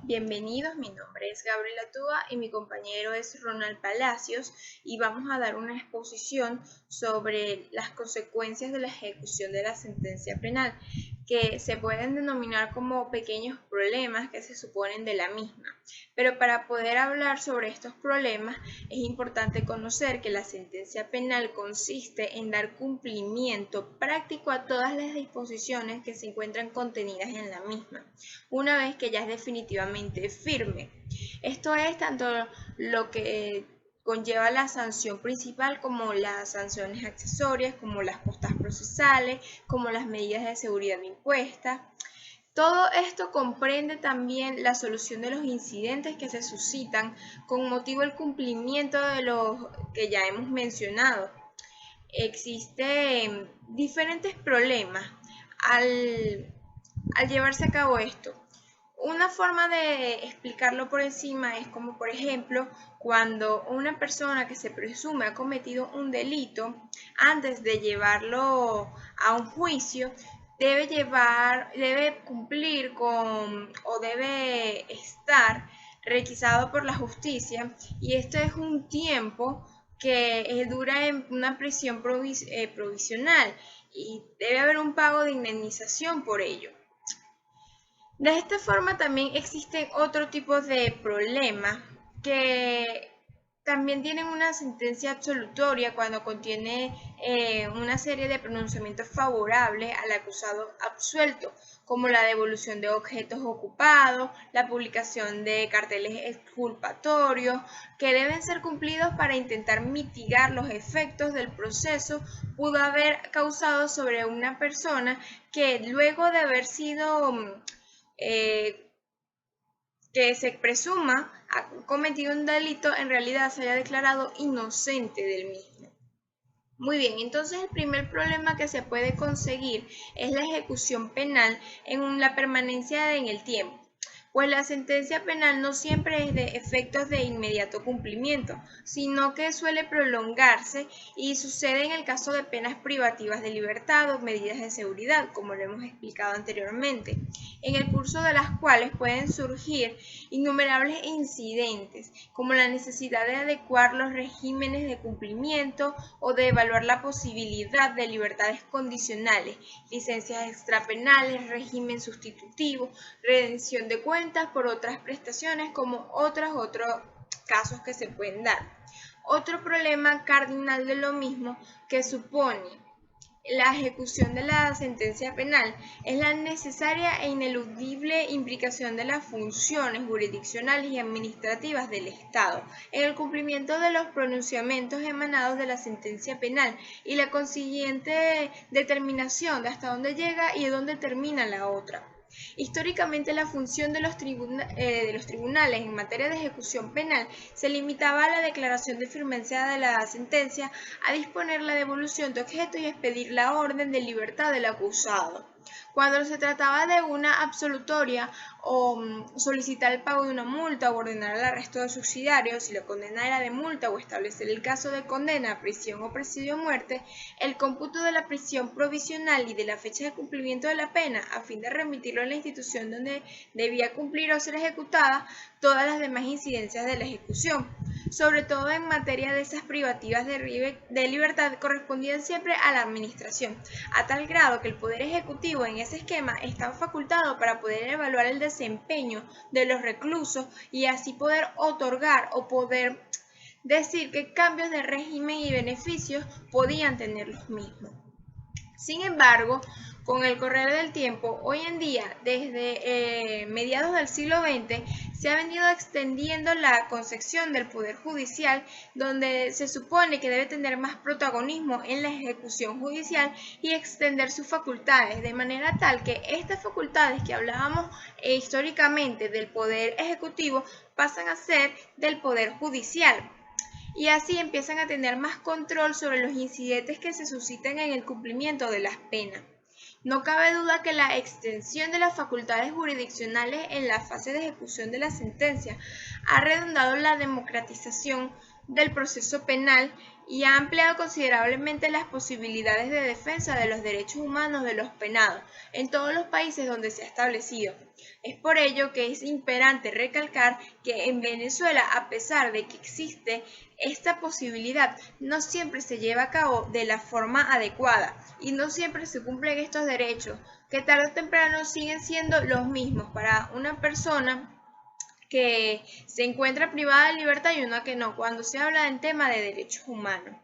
Bienvenidos, mi nombre es Gabriela Túa y mi compañero es Ronald Palacios y vamos a dar una exposición sobre las consecuencias de la ejecución de la sentencia penal, que se pueden denominar como pequeños problemas que se suponen de la misma. Pero para poder hablar sobre estos problemas es importante conocer que la sentencia penal consiste en dar cumplimiento práctico a todas las disposiciones que se encuentran contenidas en la misma, una vez que ya es definitivamente firme. Esto es tanto lo que conlleva la sanción principal como las sanciones accesorias, como las costas procesales, como las medidas de seguridad impuestas. Todo esto comprende también la solución de los incidentes que se suscitan con motivo del cumplimiento de los que ya hemos mencionado. Existen diferentes problemas al llevarse a cabo esto. Una forma de explicarlo por encima es como, por ejemplo, cuando una persona que se presume ha cometido un delito, antes de llevarlo a un juicio, debe cumplir con o debe estar requisado por la justicia, y esto es un tiempo que dura en una prisión provisional y debe haber un pago de indemnización por ello. De esta forma también existen otro tipo de problemas que también tienen una sentencia absolutoria cuando contiene una serie de pronunciamientos favorables al acusado absuelto, como la devolución de objetos ocupados, la publicación de carteles exculpatorios, que deben ser cumplidos para intentar mitigar los efectos del proceso pudo haber causado sobre una persona que luego de haber sido que se presuma ha cometido un delito, en realidad se haya declarado inocente del mismo. Muy bien, entonces el primer problema que se puede conseguir es la ejecución penal en la permanencia en el tiempo, pues la sentencia penal no siempre es de efectos de inmediato cumplimiento, sino que suele prolongarse y sucede en el caso de penas privativas de libertad o medidas de seguridad, como lo hemos explicado anteriormente, en el curso de las cuales pueden surgir innumerables incidentes, como la necesidad de adecuar los regímenes de cumplimiento o de evaluar la posibilidad de libertades condicionales, licencias extrapenales, régimen sustitutivo, redención de cuentas por otras prestaciones, como otros casos que se pueden dar. Otro problema cardinal de lo mismo que supone la ejecución de la sentencia penal es la necesaria e ineludible implicación de las funciones jurisdiccionales y administrativas del Estado en el cumplimiento de los pronunciamientos emanados de la sentencia penal y la consiguiente determinación de hasta dónde llega y de dónde termina la otra. Históricamente, la función de los tribunales en materia de ejecución penal se limitaba a la declaración de firmeza de la sentencia, a disponer la devolución de objetos y expedir la orden de libertad del acusado. Cuando se trataba de una absolutoria o solicitar el pago de una multa o ordenar el arresto de subsidiarios, si la condena era de multa, o establecer el caso de condena a prisión o presidio a muerte, el cómputo de la prisión provisional y de la fecha de cumplimiento de la pena, a fin de remitirlo a la institución donde debía cumplir o ser ejecutada todas las demás incidencias de la ejecución, sobre todo en materia de esas privativas de libertad, correspondían siempre a la administración, a tal grado que el Poder Ejecutivo en ese esquema estaba facultado para poder evaluar el desempeño de los reclusos y así poder otorgar o poder decir qué cambios de régimen y beneficios podían tener los mismos. Sin embargo, con el correr del tiempo, hoy en día, desde mediados del siglo XX, se ha venido extendiendo la concepción del Poder Judicial, donde se supone que debe tener más protagonismo en la ejecución judicial y extender sus facultades, de manera tal que estas facultades que hablábamos históricamente del Poder Ejecutivo pasan a ser del Poder Judicial. Y así empiezan a tener más control sobre los incidentes que se suscitan en el cumplimiento de las penas. No cabe duda que la extensión de las facultades jurisdiccionales en la fase de ejecución de la sentencia ha redundado en la democratización del proceso penal y ha ampliado considerablemente las posibilidades de defensa de los derechos humanos de los penados en todos los países donde se ha establecido. Es por ello que es imperante recalcar que en Venezuela, a pesar de que existe esta posibilidad, no siempre se lleva a cabo de la forma adecuada y no siempre se cumplen estos derechos, que tarde o temprano siguen siendo los mismos para una persona que se encuentra privada de libertad y una que no, cuando se habla del tema de derechos humanos.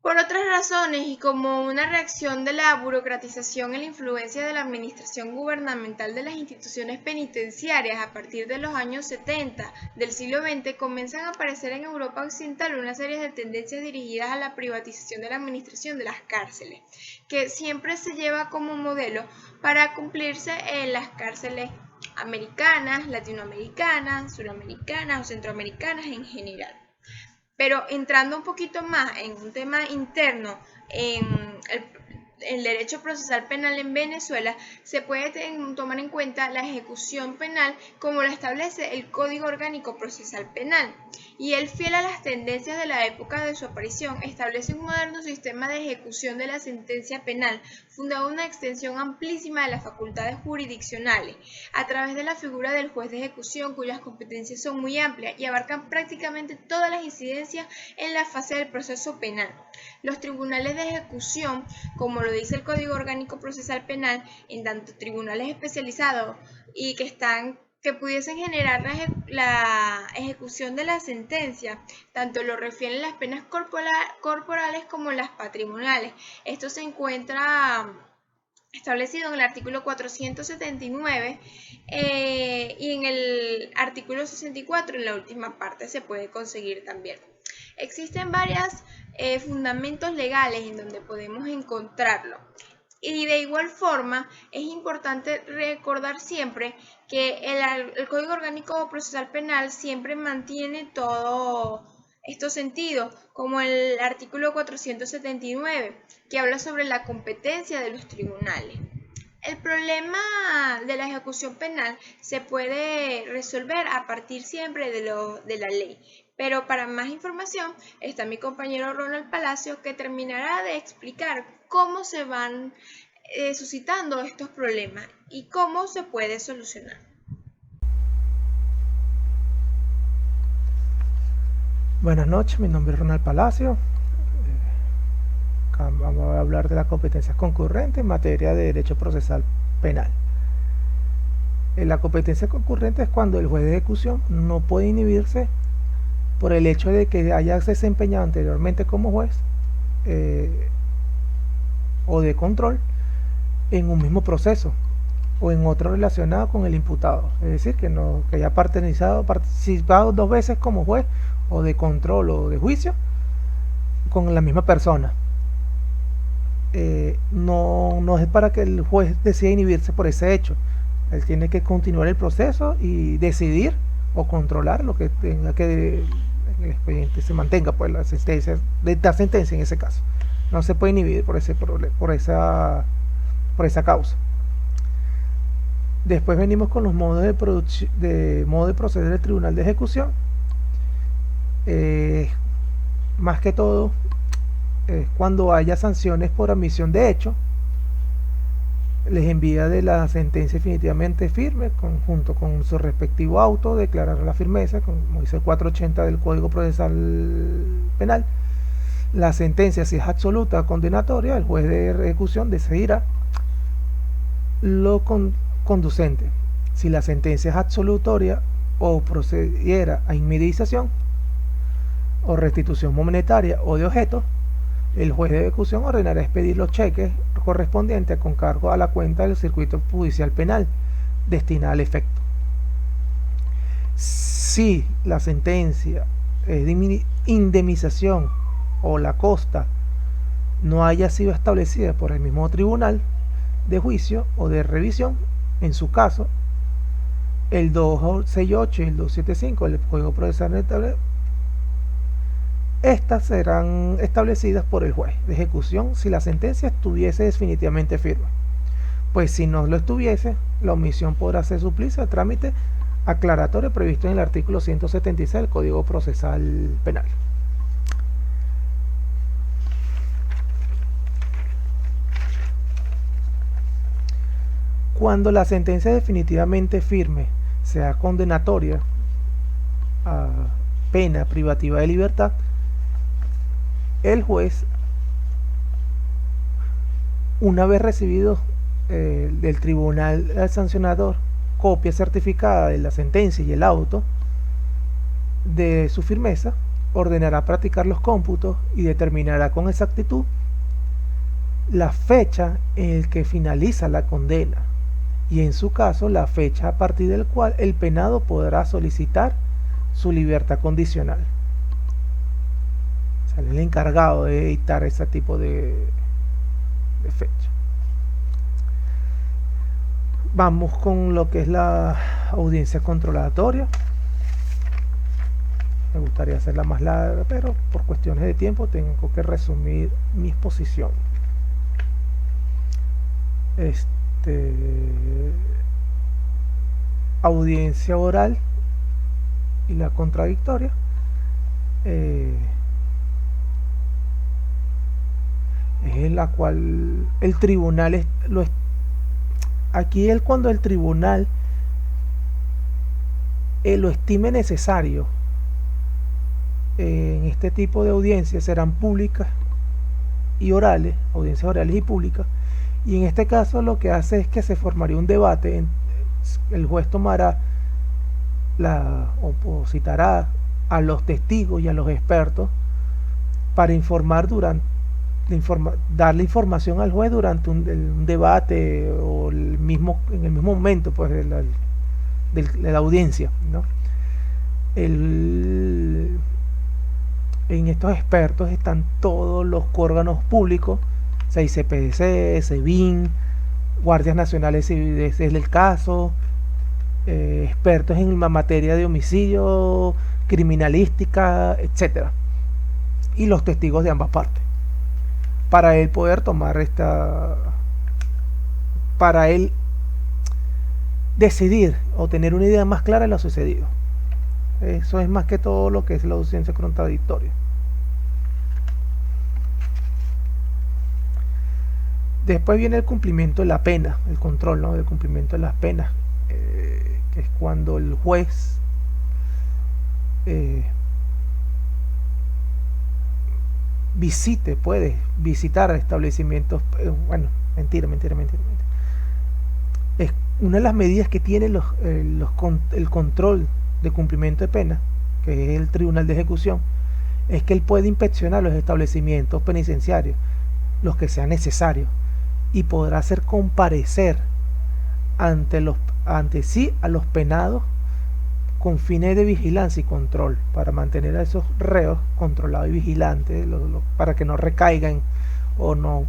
Por otras razones y como una reacción de la burocratización y la influencia de la administración gubernamental de las instituciones penitenciarias a partir de los años 70 del siglo XX, comienzan a aparecer en Europa Occidental una serie de tendencias dirigidas a la privatización de la administración de las cárceles, que siempre se lleva como modelo para cumplirse en las cárceles americanas, latinoamericanas, suramericanas o centroamericanas en general. Pero entrando un poquito más en un tema interno, en el derecho procesal penal en Venezuela, se puede tomar en cuenta la ejecución penal como lo establece el Código Orgánico Procesal Penal, y él, fiel a las tendencias de la época de su aparición, establece un moderno sistema de ejecución de la sentencia penal, fundado en una extensión amplísima de las facultades jurisdiccionales, a través de la figura del juez de ejecución, cuyas competencias son muy amplias y abarcan prácticamente todas las incidencias en la fase del proceso penal. Los tribunales de ejecución, como lo dice el Código Orgánico Procesal Penal, en tanto tribunales especializados y que pudiesen generar la ejecución de la sentencia, tanto lo refieren las penas corporales como las patrimoniales. Esto se encuentra establecido en el artículo 479 y en el artículo 64, en la última parte, se puede conseguir también. Existen varios fundamentos legales en donde podemos encontrarlo. Y de igual forma, es importante recordar siempre que el Código Orgánico Procesal Penal siempre mantiene todos estos sentidos, como el artículo 479, que habla sobre la competencia de los tribunales. El problema de la ejecución penal se puede resolver a partir siempre de la ley. Pero para más información está mi compañero Ronald Palacio, que terminará de explicar cómo se van suscitando estos problemas y cómo se puede solucionar. Buenas noches, mi nombre es Ronald Palacio. Vamos a hablar de las competencias concurrentes en materia de derecho procesal penal. La competencia concurrente es cuando el juez de ejecución no puede inhibirse por el hecho de que haya desempeñado anteriormente como juez o de control en un mismo proceso o en otro relacionado con el imputado, es decir, que haya participado 2 veces como juez o de control o de juicio con la misma persona. No es para que el juez decida inhibirse por ese hecho. Él tiene que continuar el proceso y decidir o controlar lo que tenga que el expediente se mantenga, pues la sentencia en ese caso. No se puede inhibir por esa causa. Después venimos con los modos de proceder del tribunal de ejecución. Más que todo cuando haya sanciones por omisión de hecho, les envía de la sentencia definitivamente firme junto con su respectivo auto, declarar la firmeza, como dice el 480 del Código Procesal Penal. La sentencia, si es absoluta o condenatoria, el juez de ejecución decidirá lo conducente. Si la sentencia es absolutoria o procediera a inmediación o restitución monetaria o de objeto, el juez de ejecución ordenará expedir los cheques correspondientes con cargo a la cuenta del circuito judicial penal destinada al efecto. Si la sentencia es de indemnización o la costa no haya sido establecida por el mismo tribunal de juicio o de revisión, en su caso, el 268 y el 275 del Código Procesal Penal, estas serán establecidas por el juez de ejecución si la sentencia estuviese definitivamente firme. Pues si no lo estuviese, la omisión podrá ser suplicio al trámite aclaratorio previsto en el artículo 176 del Código Procesal Penal. Cuando la sentencia definitivamente firme sea condenatoria a pena privativa de libertad, el juez, una vez recibido del tribunal sancionador copia certificada de la sentencia y el auto de su firmeza, ordenará practicar los cómputos y determinará con exactitud la fecha en que finaliza la condena y, en su caso, la fecha a partir del cual el penado podrá solicitar su libertad condicional. O sea, el encargado de dictar ese tipo de fecha. Vamos con lo que es la audiencia controlatoria. Me gustaría hacerla más larga, pero por cuestiones de tiempo tengo que resumir mi exposición. Audiencia oral y la contradictoria. Es en la cual el tribunal aquí cuando el tribunal lo estime necesario, en este tipo de audiencias serán públicas y orales, audiencias orales y públicas, y en este caso lo que hace es que se formaría un debate. El juez tomará o citará a los testigos y a los expertos para darle información al juez durante un debate o en el mismo momento, pues, de la audiencia, ¿no? En estos expertos están todos los órganos públicos, ICPC, SEBIN, guardias nacionales civiles del caso, expertos en la materia de homicidio, criminalística, etcétera, y los testigos de ambas partes, para él poder tomar para él decidir o tener una idea más clara de lo sucedido. Eso es más que todo lo que es la audiencia contradictoria. Después viene el cumplimiento de la pena, el control, ¿no?, del cumplimiento de las penas, que es cuando el juez puede visitar establecimientos, mentira. Es una de las medidas que tiene el control de cumplimiento de pena, que es el tribunal de ejecución, es que él puede inspeccionar los establecimientos penitenciarios, los que sean necesarios, y podrá hacer comparecer ante sí a los penados con fines de vigilancia y control, para mantener a esos reos controlados y vigilantes, para que no recaigan o no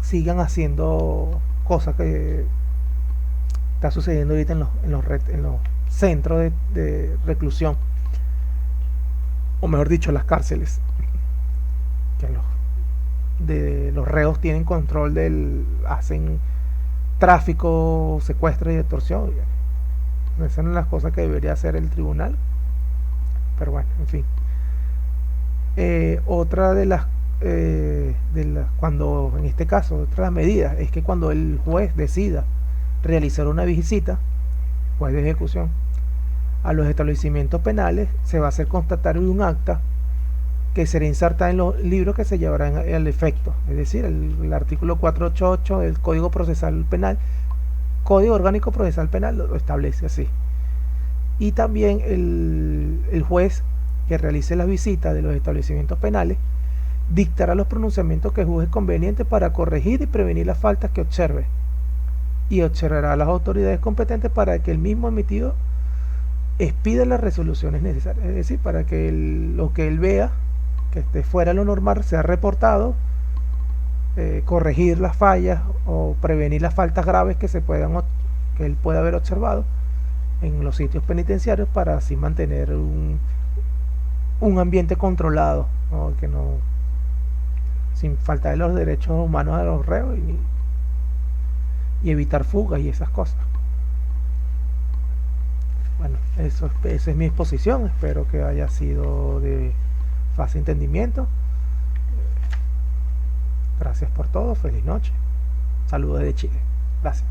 sigan haciendo cosas que está sucediendo ahorita en los centros de reclusión, o mejor dicho, las cárceles, que los reos tienen control hacen tráfico, secuestro y extorsión. Esas son las cosas que debería hacer el tribunal, pero bueno, en fin. Otra de las cuando en este caso, otra de las medidas es que cuando el juez decida realizar una visita, juez de ejecución, a los establecimientos penales, se va a hacer constatar un acta que será insertada en los libros que se llevarán al efecto, es decir, el artículo 488 del Código Procesal Penal, Código Orgánico Procesal Penal, lo establece así. Y también el juez que realice las visitas de los establecimientos penales dictará los pronunciamientos que juzgue convenientes para corregir y prevenir las faltas que observe, y observará a las autoridades competentes para que el mismo emitido expida las resoluciones necesarias, es decir, para que lo que él vea que esté fuera de lo normal sea reportado, corregir las fallas o prevenir las faltas graves que él pueda haber observado en los sitios penitenciarios, para así mantener un ambiente controlado, ¿no?, sin faltar los derechos humanos a los reos y evitar fugas y esas cosas. Bueno, esa es mi exposición, espero que haya sido de fácil entendimiento. Gracias por todo, feliz noche, saludos de Chile, gracias.